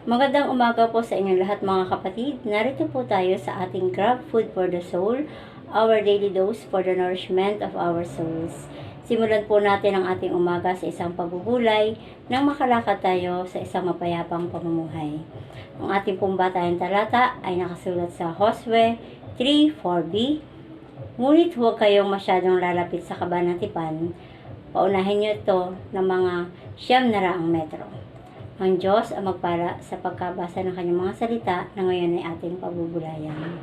Magandang umaga po sa inyong lahat mga kapatid. Narito po tayo sa ating Grab Food for the Soul, our daily dose for the nourishment of our souls. Simulan po natin ang ating umaga sa isang pagbubulay nang makalakad tayo sa isang mapayapang pamumuhay. Ang ating pong batayang talata ay nakasulat sa Josue 3:4b. Ngunit huwag kayong masyadong lalapit sa kabanatipan. Paunahin niyo ito ng mga 900 metro. Ang Diyos ang magpala sa pagkabasa ng kanyang mga salita na ngayon ay ating pabubulayan.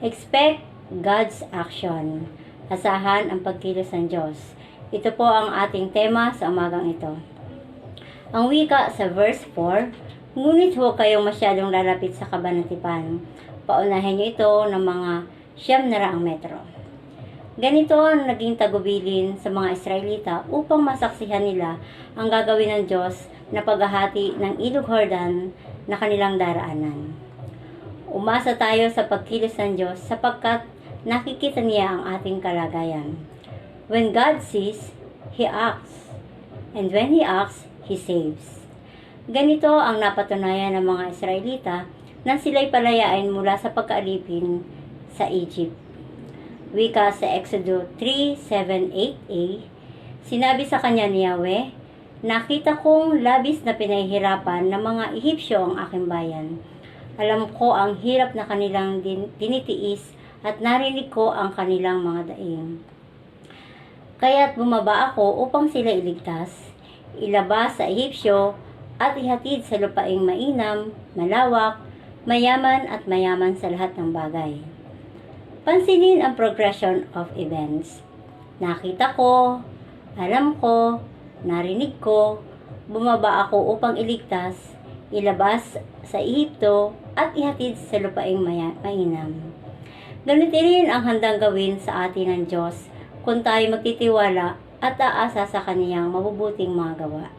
Expect God's action. Asahan ang pagkilos ng Diyos. Ito po ang ating tema sa umagang ito. Ang wika sa verse 4, ngunit huwag kayong masyadong lalapit sa kabanatipan. Paunahin niyo ito ng mga 900 metro. Ganito ang naging tagubilin sa mga Israelita upang masaksihan nila ang gagawin ng Diyos na paghahati ng Ilog Jordan na kanilang daraanan. Umasa tayo sa pagkilos ng Diyos sapagkat nakikita niya ang ating kalagayan. When God sees, He acts. And when He acts, He saves. Ganito ang napatunayan ng mga Israelita nang sila'y palayain mula sa pagkaalipin sa Egypt. Wika sa Exodo 3:7-8a, sinabi sa kanya ni Yahweh, nakita kong labis na pinahihirapan ng mga Ehipsyo ang aking bayan. Alam ko ang hirap na kanilang tinitiis at narinig ko ang kanilang mga daing. Kaya't bumaba ako upang sila iligtas, ilabas sa Ehipsyo at ihatid sa lupaing mainam, malawak, mayaman at mayaman sa lahat ng bagay. Pansinin ang progression of events. Nakita ko, alam ko, narinig ko, bumaba ako upang iligtas, ilabas sa Ehipto at ihatid sa lupaing mainam. Ganito rin ang handang gawin sa atin ng Diyos kung tayo magtitiwala at aasa sa Kaniyang mabubuting mga gawa.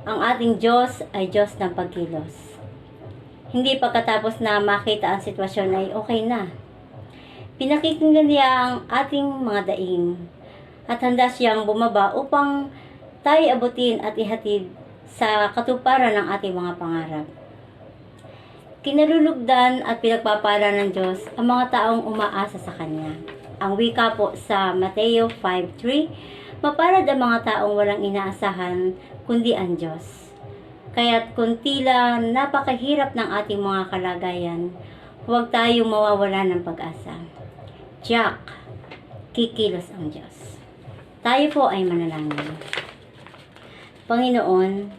Ang ating Diyos ay Diyos ng pagkilos. Hindi pagkatapos na makita ang sitwasyon ay okay na. Pinakikinggan niya ang ating mga daing at handa siyang bumaba upang tayo abutin at ihatid sa katuparan ng ating mga pangarap. Kinalulugdan at pinagpapala ng Diyos ang mga taong umaasa sa Kanya. Ang wika po sa Mateo 5:3, mapalad ang mga taong walang inaasahan kundi ang Diyos. Kaya't kung tila napakahirap ng ating mga kalagayan, huwag tayong mawawala ng pag-asa. Jack, kikilos ang Diyos. Tayo po ay manalangin. Panginoon,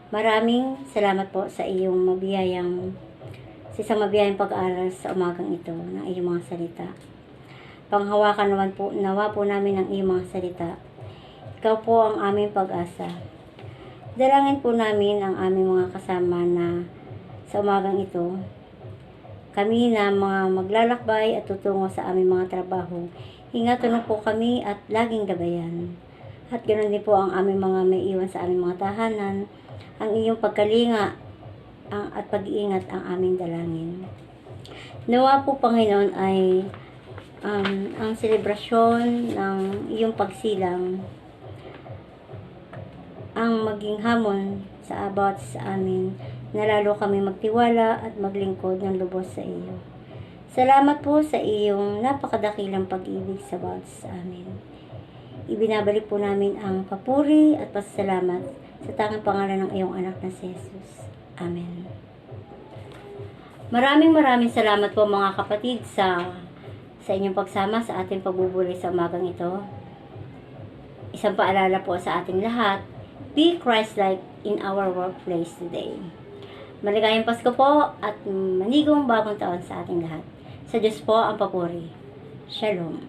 maraming salamat po sa iyong isang mabiyayang pag-aaral sa umagang ito ng iyong mga salita. Panghawakan nawa po namin ang iyong mga salita. Ikaw po ang aming pag-asa. Dalangin po namin ang aming mga kasama na sa umagang ito, kami na mga maglalakbay at tutungo sa aming mga trabaho, hingatulong po kami at laging gabayan. At ganoon din po ang aming mga may iwan sa aming mga tahanan, ang iyong pagkalinga at pag-iingat ang aming dalangin. Nawa po Panginoon ay ang selebrasyon ng iyong pagsilang ang maging hamon sa about sa amin, na lalo kami magtiwala at maglingkod ng lubos sa iyo. Salamat po sa iyong napakadakilang pag-ibig sa bawat sa amin. Ibinabalik po namin ang papuri at pasasalamat sa tanging pangalan ng iyong anak na si Jesus. Amen. Maraming salamat po mga kapatid sa inyong pagsama sa ating pagbubulay sa umagang ito. Isang paalala po sa ating lahat, be Christ-like in our workplace today. Maligayang Pasko po at manigong bagong taon sa ating lahat. Sa Diyos po ang papuri. Shalom.